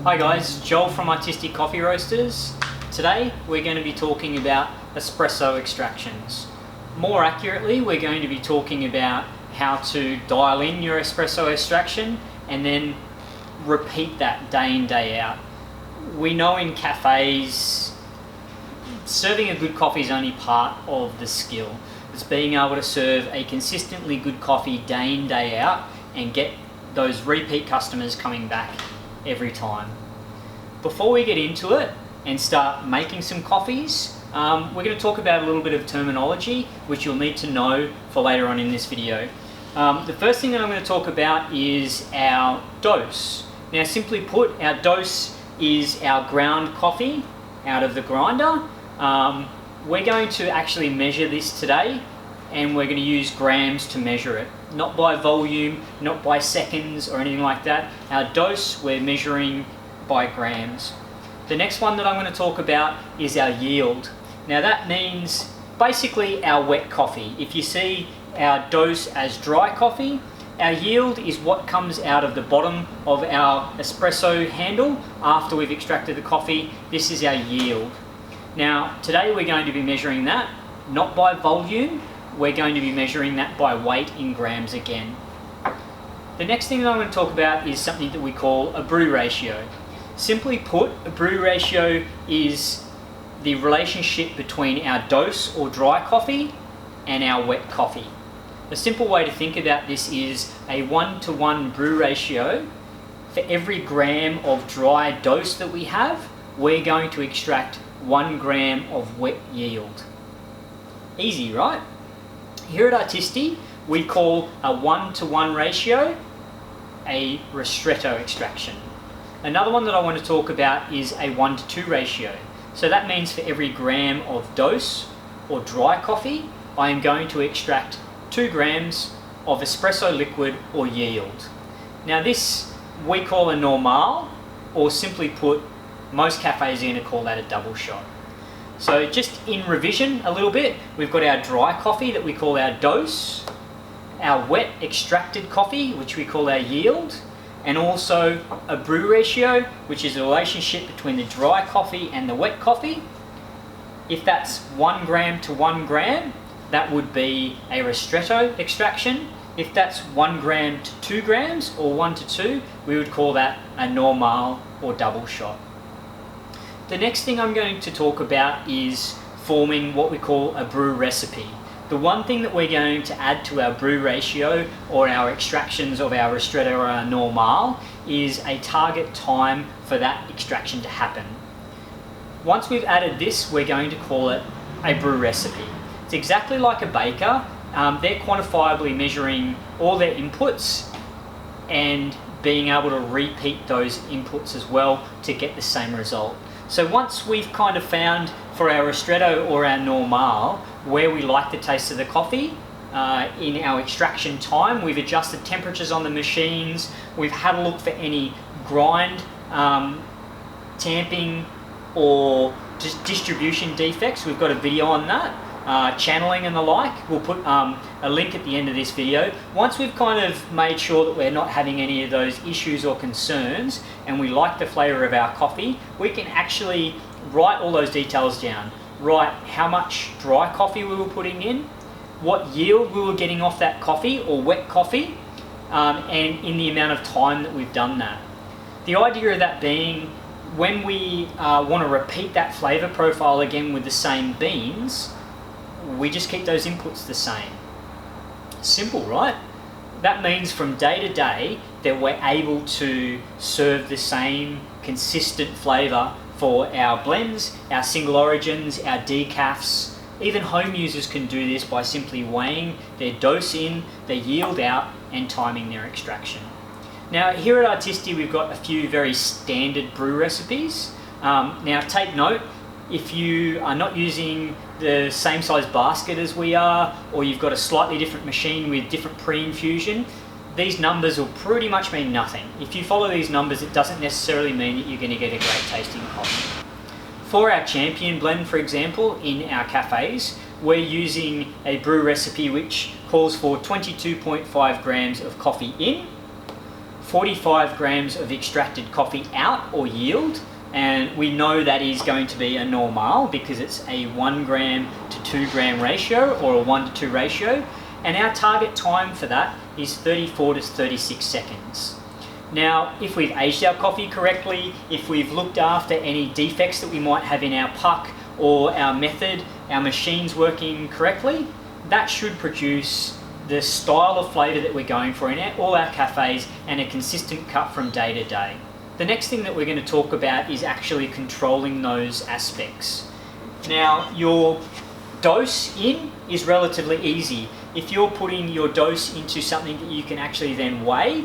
Hi guys, Joel from Artisti Coffee Roasters. Today we're going to be talking about espresso extractions. More accurately, we're going to be talking about how to dial in your espresso extraction and then repeat that day in, day out. We know in cafes, serving a good coffee is only part of the skill. It's being able to serve a consistently good coffee day in, day out and get those repeat customers coming back every time. Before we get into it and start making some coffees, we're going to talk about a little bit of terminology which you'll need to know for later on in this video. The first thing that I'm going to talk about is our dose. Now, simply put, our dose is our ground coffee out of the grinder. We're going to actually measure this today, and we're going to use grams to measure it. Not by volume, not by seconds or anything like that. Our dose we're measuring by grams. The next one that I'm going to talk about is our yield. Now that means basically our wet coffee. If you see our dose as dry coffee, our yield is what comes out of the bottom of our espresso handle after we've extracted the coffee. This is our yield. Now today we're going to be measuring that not by volume, we're going to be measuring that by weight in grams again. The next thing that I'm going to talk about is something that we call a brew ratio. Simply put, a brew ratio is the relationship between our dose or dry coffee and our wet coffee. A simple way to think about this is a 1-to-1 brew ratio. For every gram of dry dose that we have, we're going to extract 1 gram of wet yield. Easy, right? Here at Artisti, we call a 1-to-1 ratio a ristretto extraction. Another one that I want to talk about is a 1-to-2 ratio. So that means for every gram of dose or dry coffee, I am going to extract 2 grams of espresso liquid or yield. Now this we call a normale, or simply put, most cafes are going to call that a double shot. So just in revision a little bit, we've got our dry coffee that we call our dose, our wet extracted coffee, which we call our yield, and also a brew ratio, which is the relationship between the dry coffee and the wet coffee. If that's 1 gram to 1 gram, that would be a ristretto extraction. If that's 1 gram to 2 grams, or 1 to 2, we would call that a normale or double shot. The next thing I'm going to talk about is forming what we call a brew recipe. The one thing that we're going to add to our brew ratio or our extractions of our ristretto or our normale is a target time for that extraction to happen. Once we've added this, we're going to call it a brew recipe. It's exactly like a baker. They're quantifiably measuring all their inputs and being able to repeat those inputs as well to get the same result. So once we've kind of found for our ristretto or our normale where we like the taste of the coffee in our extraction time, we've adjusted temperatures on the machines, we've had a look for any grind, tamping or just distribution defects. We've got a video on that, channeling and the like. We'll put a link at the end of this video. Once we've kind of made sure that we're not having any of those issues or concerns and we like the flavour of our coffee, we can actually write all those details down. Write how much dry coffee we were putting in, what yield we were getting off that coffee or wet coffee, and in the amount of time that we've done that. The idea of that being, when we want to repeat that flavour profile again with the same beans, we just keep those inputs the same. Simple, right? That means from day to day that we're able to serve the same consistent flavour for our blends, our single origins, our decafs. Even home users can do this by simply weighing their dose in, their yield out, and timing their extraction. Now here at Artisti we've got a few very standard brew recipes. Now take note, if you are not using the same size basket as we are, or you've got a slightly different machine with different pre-infusion, these numbers will pretty much mean nothing. If you follow these numbers, it doesn't necessarily mean that you're going to get a great tasting coffee. For our champion blend, for example, in our cafes, we're using a brew recipe which calls for 22.5 grams of coffee in, 45 grams of extracted coffee out or yield, and we know that is going to be a normale because it's a 1 gram to 2 gram ratio or a 1 to 2 ratio, and our target time for that is 34 to 36 seconds. Now, if we've aged our coffee correctly, if we've looked after any defects that we might have in our puck or our method, our machine's working correctly, that should produce the style of flavour that we're going for in all our cafes and a consistent cut from day to day. The next thing that we're going to talk about is actually controlling those aspects. Now, your dose in is relatively easy. If you're putting your dose into something that you can actually then weigh,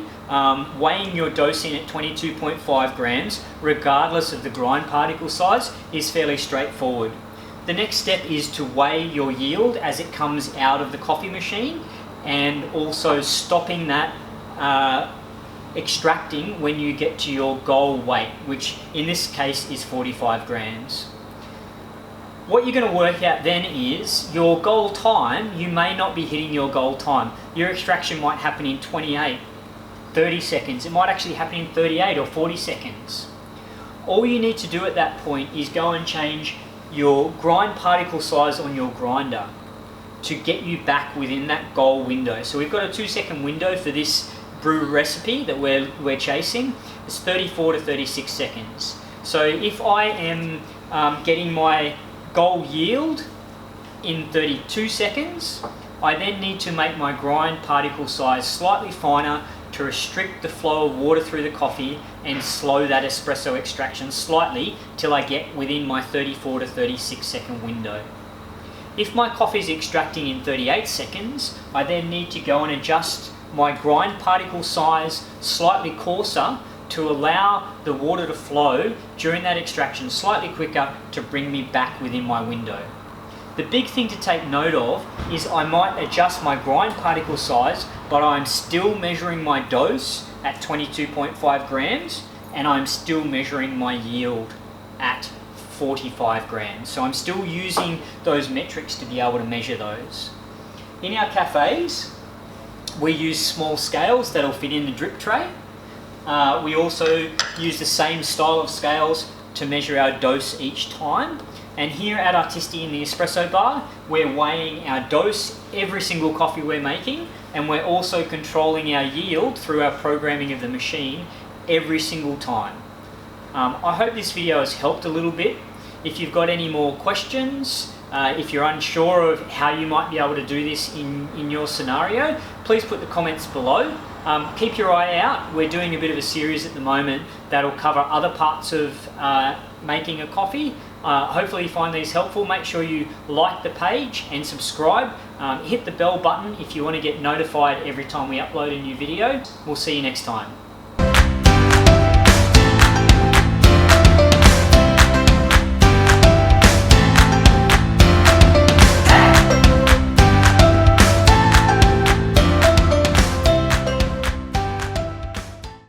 weighing your dose in at 22.5 grams, regardless of the grind particle size, is fairly straightforward. The next step is to weigh your yield as it comes out of the coffee machine, and also stopping that extracting when you get to your goal weight, which in this case is 45 grams. What you're going to work out then is your goal time. You may not be hitting your goal time. Your extraction might happen in 28, 30 seconds. It might actually happen in 38 or 40 seconds. All you need to do at that point is go and change your grind particle size on your grinder to get you back within that goal window. So we've got a 2-second window for this brew recipe that we're chasing. It's 34 to 36 seconds. So if I am getting my goal yield in 32 seconds, I then need to make my grind particle size slightly finer to restrict the flow of water through the coffee and slow that espresso extraction slightly till I get within my 34 to 36 second window. If my coffee is extracting in 38 seconds, I then need to go and adjust my grind particle size slightly coarser to allow the water to flow during that extraction slightly quicker to bring me back within my window. The big thing to take note of is I might adjust my grind particle size, but I'm still measuring my dose at 22.5 grams and I'm still measuring my yield at 45 grams. So I'm still using those metrics to be able to measure those. In our cafes, we use small scales that'll fit in the drip tray. We also use the same style of scales to measure our dose each time. And here at Artisti in the espresso bar, we're weighing our dose every single coffee we're making, and we're also controlling our yield through our programming of the machine every single time. I hope this video has helped a little bit. If you've got any more questions, if you're unsure of how you might be able to do this in your scenario, please put the comments below. Keep your eye out. We're doing a bit of a series at the moment that'll cover other parts of making a coffee. Hopefully you find these helpful. Make sure you like the page and subscribe. Hit the bell button if you want to get notified every time we upload a new video. We'll see you next time.